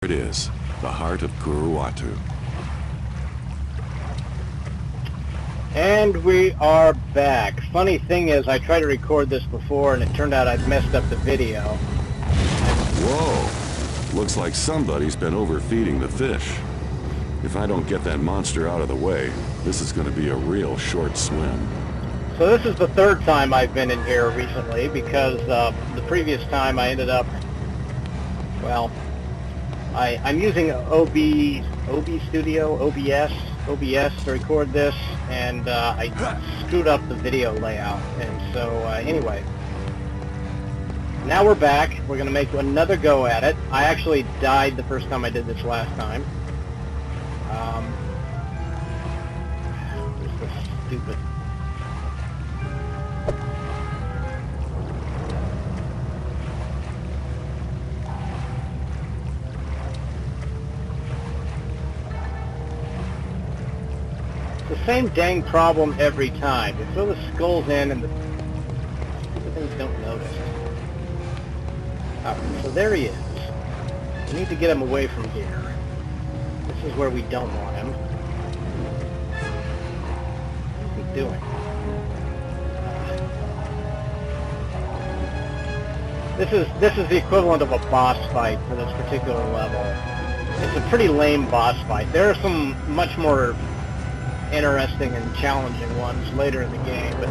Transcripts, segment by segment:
It is the heart of Guruwatu. And we are back. Funny thing is, I tried to record this before, and it turned out I'd messed up the video. Whoa! Looks like somebody's been overfeeding the fish. If I don't get that monster out of the way, this is going to be a real short swim. So this is the third time I've been in here recently, because the previous time I ended up, well, I'm using OBS to record this, and I screwed up the video layout. And so anyway, now we're back. We're going to make another go at it. I actually died the first time I did this last time. This is stupid. It's the same dang problem every time. You throw the skulls in and the stupid things don't notice. Alright, so there he is. We need to get him away from here. This is where we don't want him. What's he doing? This is the equivalent of a boss fight for this particular level. It's a pretty lame boss fight. There are some much more interesting and challenging ones later in the game, but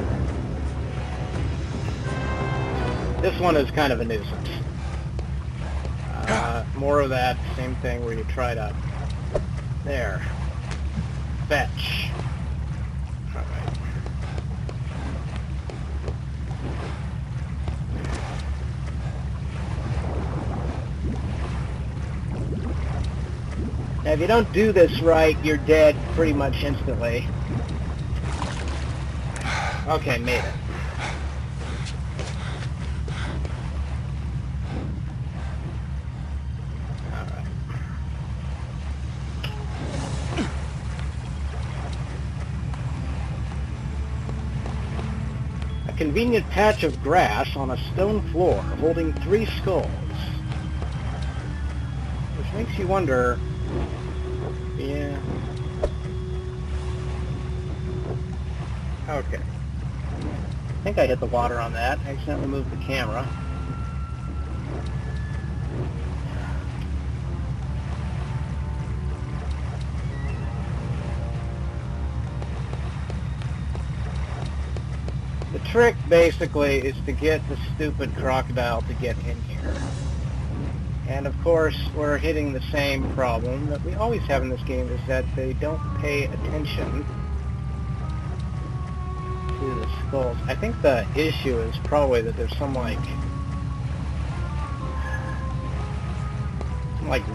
this one is kind of a nuisance. More of that same thing where you try to... There. Fetch. Alright. Now, if you don't do this right, you're dead pretty much instantly. Okay, made it. Alright. A convenient patch of grass on a stone floor holding 3 skulls. Which makes you wonder... Yeah. Okay. I think I hit the water on that. I accidentally moved the camera. The trick, basically, is to get the stupid crocodile to get in here. And of course, we're hitting the same problem that we always have in this game, is that they don't pay attention to the skulls. I think the issue is probably that there's some like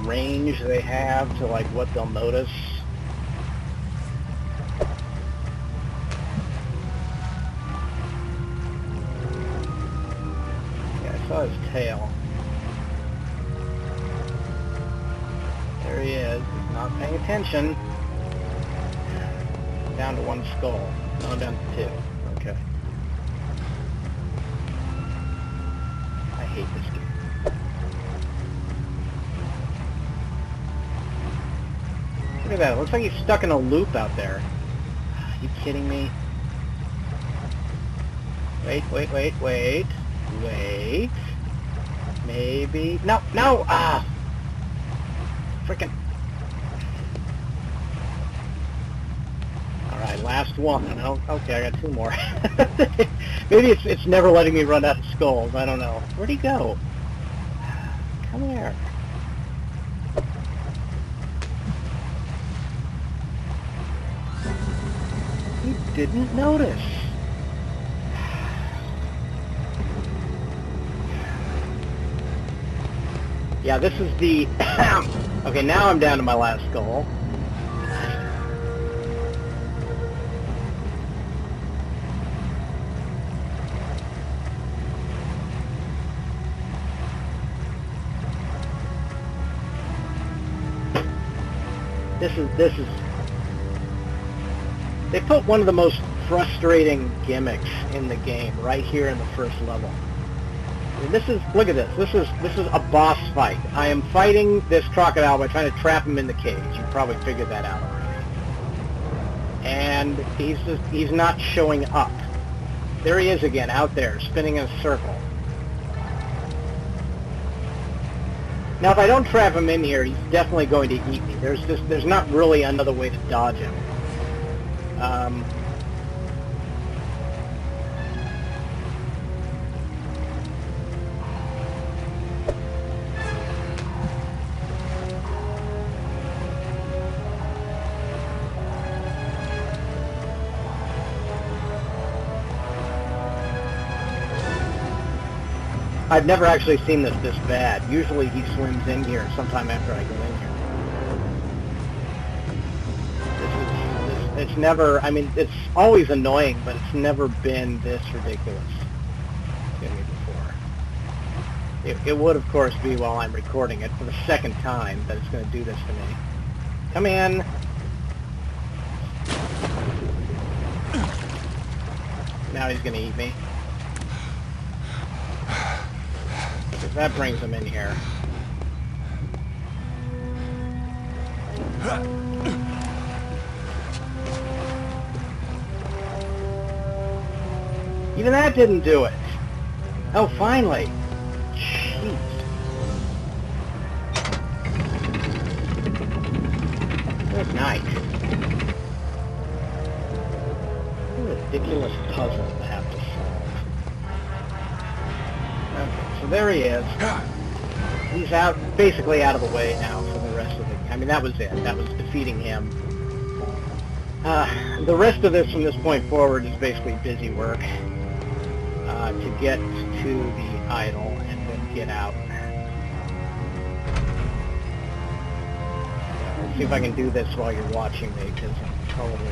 range they have to like what they'll notice. Yeah, I saw his tail. There he is. He's not paying attention. Down to 1 skull. No, down to 2. Okay. I hate this game. Look at that. It looks like he's stuck in a loop out there. Are you kidding me? Wait. Wait. Maybe. No! Ah! Frickin'. Alright, last one. Oh, okay, I got 2 more. Maybe it's never letting me run out of skulls. I don't know. Where'd he go? Come here. He didn't notice. Yeah, this is the... Okay, now I'm down to my last skull. This is... They put one of the most frustrating gimmicks in the game right here in the first level. This is, look at this. This is a boss fight. I am fighting this crocodile by trying to trap him in the cage. You probably figured that out already. And he's not showing up. There he is again, out there, spinning in a circle. Now, if I don't trap him in here, he's definitely going to eat me. There's not really another way to dodge him. I've never actually seen this bad. Usually he swims in here sometime after I go in here. It's never, I mean, it's always annoying, but it's never been this ridiculous to me before. It would, of course, be while I'm recording it for the second time that it's going to do this to me. Come in. Now he's going to eat me. That brings him in here. Even that didn't do it. Oh, finally. Jeez. Good night. What a ridiculous puzzle to have to solve. Okay, so there he is. He's out, basically out of the way now for the rest of the... I mean, that was it. That was defeating him. The rest of this from this point forward is basically busy work to get to the idol and then get out. Let's see if I can do this while you're watching me, because I'm totally...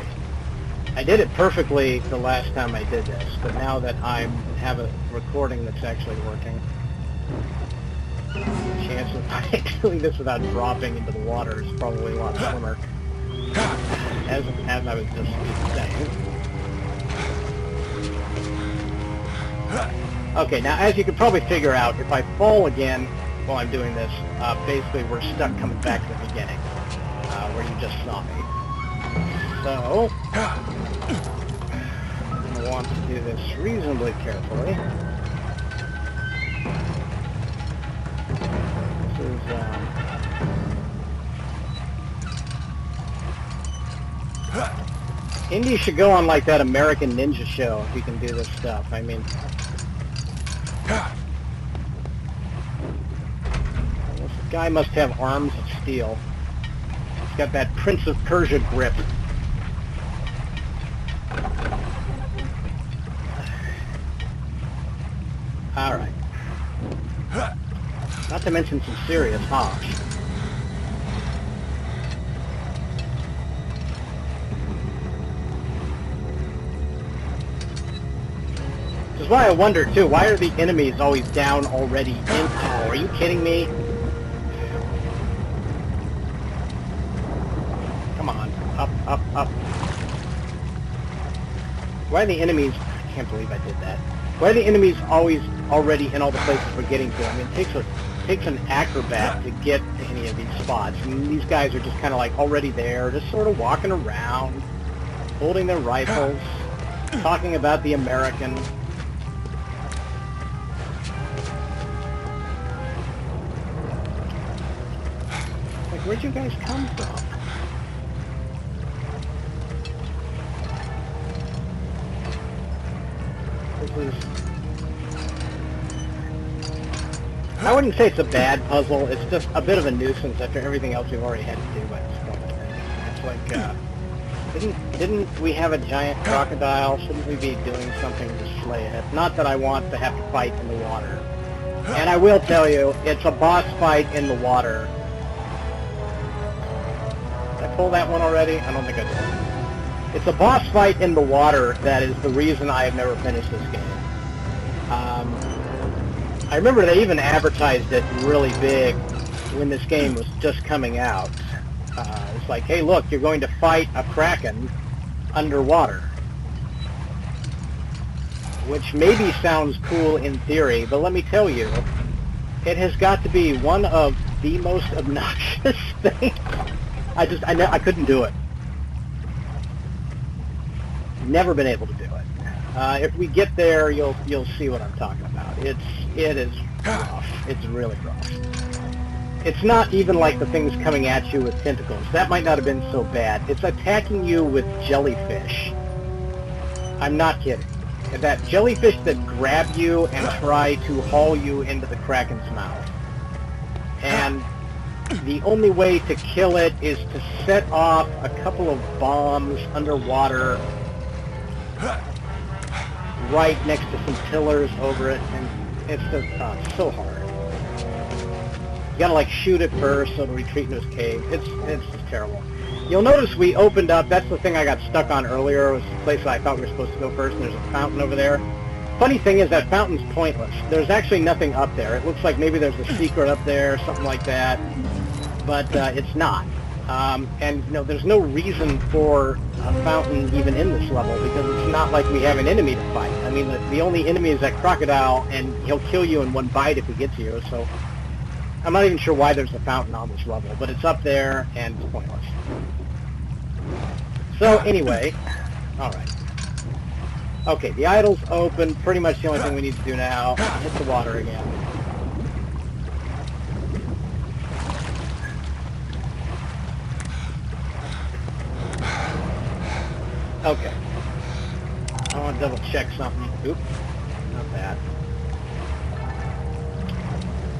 I did it perfectly the last time I did this, but now that I have a recording that's actually working, the chance of doing this without dropping into the water is probably a lot slimmer, as I was just saying. Okay, now as you can probably figure out, if I fall again while I'm doing this, basically we're stuck coming back to the beginning, where you just saw me. So, I'm going to want to do this reasonably carefully. This is, Indy should go on like that American Ninja show if you can do this stuff. I mean... This guy must have arms of steel. He's got that Prince of Persia grip. Alright. Not to mention some serious hops. Which is why I wonder too, why are the enemies always down already in... Oh, are you kidding me? Come on. Up, up, up. Why are the enemies... I can't believe I did that. Why are the enemies always already in all the places we're getting to? I mean, it takes an acrobat to get to any of these spots. And these guys are just kind of like already there, just sort of walking around, holding their rifles, talking about the American. Like, where'd you guys come from? I wouldn't say it's a bad puzzle, it's just a bit of a nuisance after everything else we've already had to do by this point. It's like, didn't we have a giant crocodile? Shouldn't we be doing something to slay it? Not that I want to have to fight in the water. And I will tell you, it's a boss fight in the water. Did I pull that one already? I don't think I did. It's a boss fight in the water that is the reason I have never finished this game. I remember they even advertised it really big when this game was just coming out. It's like, hey look, you're going to fight a kraken underwater. which maybe sounds cool in theory, but let me tell you, it has got to be one of the most obnoxious things. I couldn't do it. Never been able to do it. If we get there, you'll see what I'm talking about. It is rough. It's really rough. It's not even like the things coming at you with tentacles. That might not have been so bad. It's attacking you with jellyfish. I'm not kidding. That jellyfish that grab you and try to haul you into the Kraken's mouth. And the only way to kill it is to set off a couple of bombs underwater right next to some pillars over it, and it's just so hard. You gotta like shoot it first so it'll retreat into its cave. It's just terrible. You'll notice we opened up, that's the thing I got stuck on earlier, was the place I thought we were supposed to go first, and there's a fountain over there. Funny thing is that fountain's pointless. There's actually nothing up there. It looks like maybe there's a secret up there, something like that, but it's not. And you know, there's no reason for a fountain even in this level, because it's not like we have an enemy to fight. I mean, the only enemy is that crocodile, and he'll kill you in one bite if he gets you, so I'm not even sure why there's a fountain on this level, but it's up there, and it's pointless. So anyway, alright. Okay, the idol's open, pretty much the only thing we need to do now. Hit the water again. Okay. I want to double check something. Oop, not that.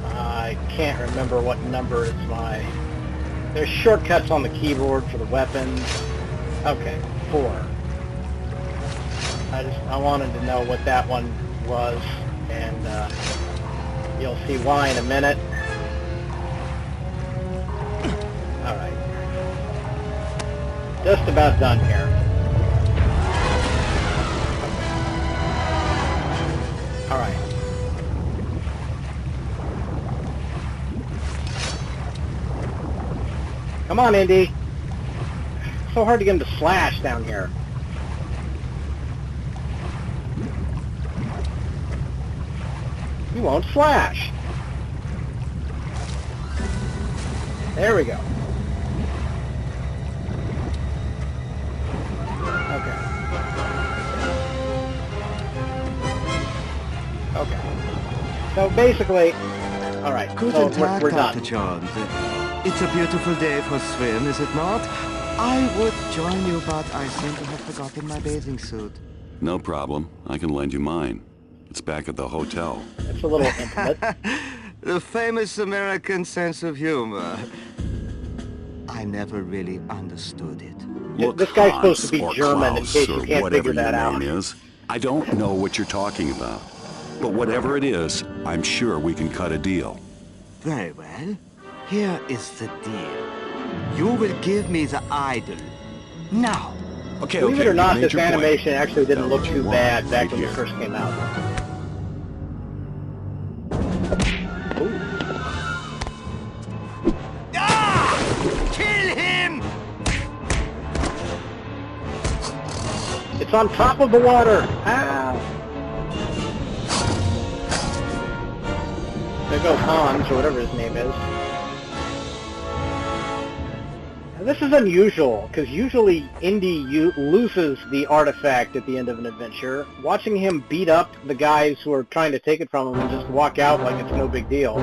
I can't remember what number is my... There's shortcuts on the keyboard for the weapons. Okay, 4. I wanted to know what that one was, and you'll see why in a minute. Alright. Just about done here. Okay. Alright. Come on, Indy. It's so hard to get him to slash down here. He won't slash. There we go. Okay. Okay. So basically, all right. So we're done. Dr. Jones. It's a beautiful day for a swim, is it not? I would join you, but I seem to have forgotten my bathing suit. No problem. I can lend you mine. It's back at the hotel. It's a little intimate. The famous American sense of humor. I never really understood it. Look, this guy's supposed to be or German, in Klaus, case you or can't whatever figure that your out. name is. I don't know what you're talking about. But whatever it is, I'm sure we can cut a deal. Very well. Here is the deal. You will give me the idol. Now. Okay, Believe it or not, you made this your point. animation actually didn't Tell look what too you want bad back right when it here. first came out. Ooh. Ah! Kill him! It's on top of the water! Ah! There goes Hans, or whatever his name is. Now, this is unusual, because usually Indy loses the artifact at the end of an adventure. Watching him beat up the guys who are trying to take it from him and just walk out like it's no big deal.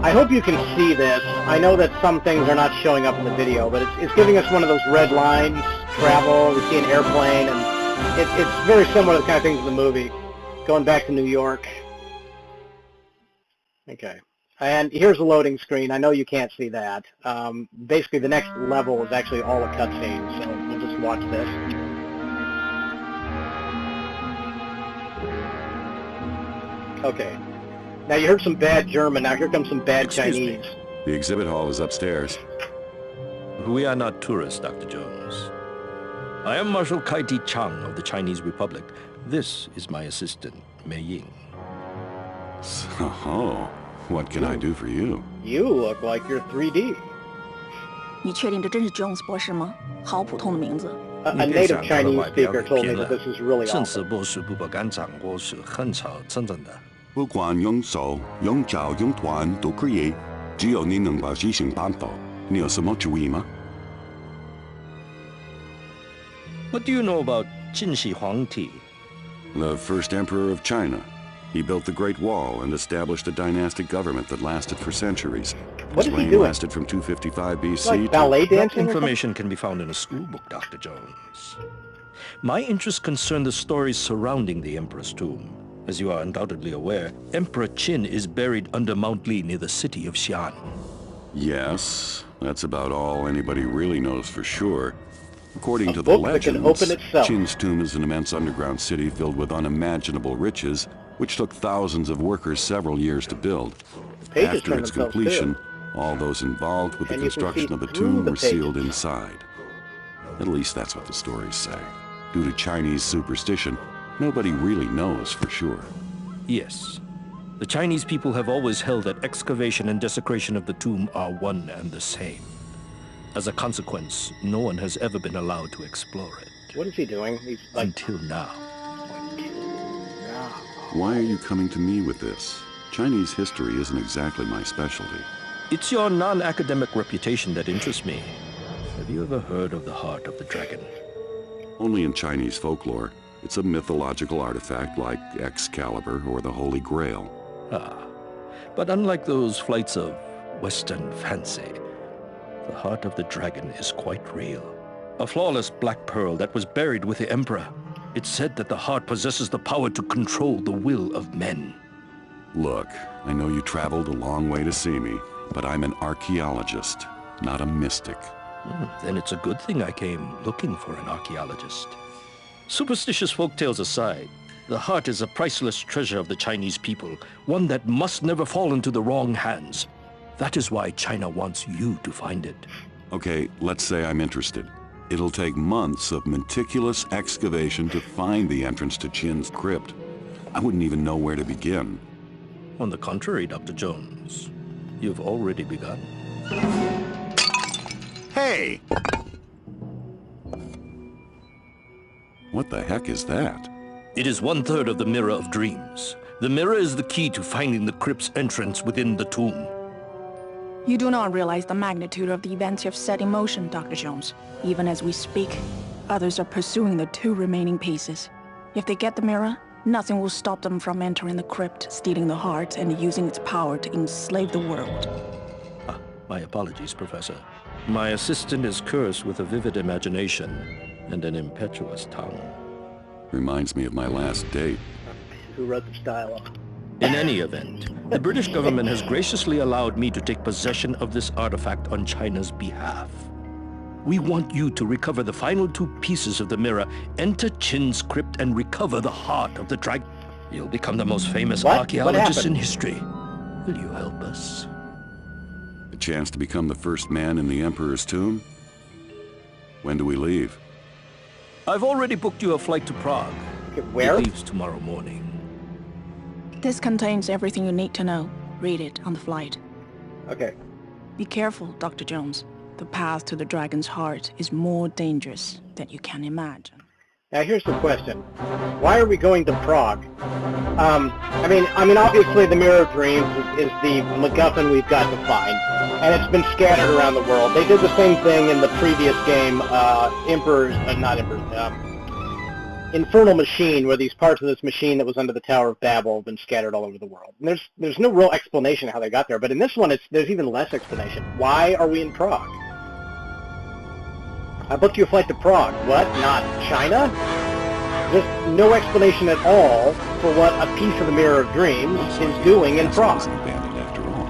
I hope you can see this. I know that some things are not showing up in the video, but it's giving us one of those red lines, travel, we see an airplane, and it's very similar to the kind of things in the movie. Going back to New York. Okay. And here's a loading screen. I know you can't see that. Basically, the next level is actually all a cutscene, so we'll just watch this. Okay. Now, you heard some bad German. Now, here comes some bad Excuse me. Chinese. The exhibit hall is upstairs. We are not tourists, Dr. Jones. I am Marshal Kaiti Chang of the Chinese Republic. This is my assistant, Mei Ying. So, what can I do for you? You look like you're 3D. 你确定这真是 Jones 博士吗？好普通的名字。A native Chinese speaker told me that this is really 甚 awesome. 至不是不敢掌握是很少真正的。不管用手、用脚、用团都可以，只有你能把事情办到。你有什么主意吗？ What do you know about 晋喜皇帝? The first emperor of China. He built the Great Wall and established a dynastic government that lasted for centuries. What His is he reign doing? lasted from 255 BC Like to... ballet That dancing? or information can be found in a school book, Dr. Jones. My interests concern the stories surrounding the Emperor's tomb. As you are undoubtedly aware, Emperor Qin is buried under Mount Li near the city of Xi'an. Yes, that's about all anybody really knows for sure. According A to the book that can legends, open itself. Qin's tomb is an immense underground city filled with unimaginable riches, which took thousands of workers several years to build. Pages After turn its themselves, completion, too. all those involved with the And you can construction see of the through tomb the were sealed pages. inside. At least that's what the stories say. Due to Chinese superstition, nobody really knows for sure. Yes. The Chinese people have always held that excavation and desecration of the tomb are one and the same. As a consequence, no one has ever been allowed to explore it. What is he doing? He's like... Until now. Why are you coming to me with this? Chinese history isn't exactly my specialty. It's your non-academic reputation that interests me. Have you ever heard of the Heart of the Dragon? Only in Chinese folklore. It's a mythological artifact like Excalibur or the Holy Grail. Ah, but unlike those flights of Western fancy, the Heart of the Dragon is quite real. A flawless black pearl that was buried with the Emperor. It's said that the heart possesses the power to control the will of men. Look, I know you traveled a long way to see me, but I'm an archaeologist, not a mystic. Then it's a good thing I came looking for an archaeologist. Superstitious folktales aside, the heart is a priceless treasure of the Chinese people, one that must never fall into the wrong hands. That is why China wants you to find it. Okay, let's say I'm interested. It'll take months of meticulous excavation to find the entrance to Qin's crypt. I wouldn't even know where to begin. On the contrary, Dr. Jones, you've already begun. Hey! What the heck is that? It is 1/3 of the Mirror of Dreams. The mirror is the key to finding the crypt's entrance within the tomb. You do not realize the magnitude of the events you have set in motion, Dr. Jones. Even as we speak, others are pursuing the 2 remaining pieces. If they get the mirror, nothing will stop them from entering the crypt, stealing the heart, and using its power to enslave the world. My apologies, Professor. My assistant is cursed with a vivid imagination and an impetuous tongue. Reminds me of my last date. Who wrote this dialogue? In any event, the British government has graciously allowed me to take possession of this artifact on China's behalf. We want you to recover the final 2 pieces of the mirror, enter Qin's crypt, and recover the heart of the dragon. You'll become the most famous What? archaeologist in happened? history. Will you help us? A chance to become the first man in the Emperor's tomb? When do we leave? I've already booked you a flight to Prague. Okay, where? It leaves tomorrow morning. This contains everything you need to know. Read it on the flight. Okay. Be careful, Dr. Jones. The path to the dragon's heart is more dangerous than you can imagine. Now here's the question. Why are we going to Prague? I mean, obviously the Mirror of Dreams is the MacGuffin we've got to find, and it's been scattered around the world. They did the same thing in the previous game, Infernal Machine, where these parts of this machine that was under the Tower of Babel have been scattered all over the world. And there's no real explanation how they got there, but in this one there's even less explanation. Why are we in Prague? I booked you a flight to Prague. What? Not China? There's no explanation at all for what a piece of the Mirror of Dreams is doing in Prague. Isn't abandoned after all.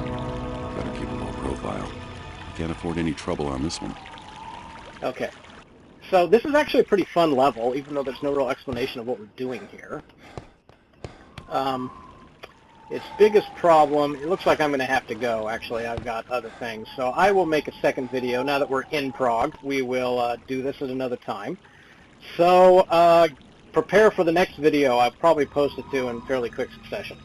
Better keep a low profile. Can't afford any trouble on this one. Okay. So this is actually a pretty fun level, even though there's no real explanation of what we're doing here. Its biggest problem, it looks like I'm going to have to go, actually. I've got other things. So I will make a second video. Now that we're in Prague, we will do this at another time. So prepare for the next video. I'll probably post it to in fairly quick succession.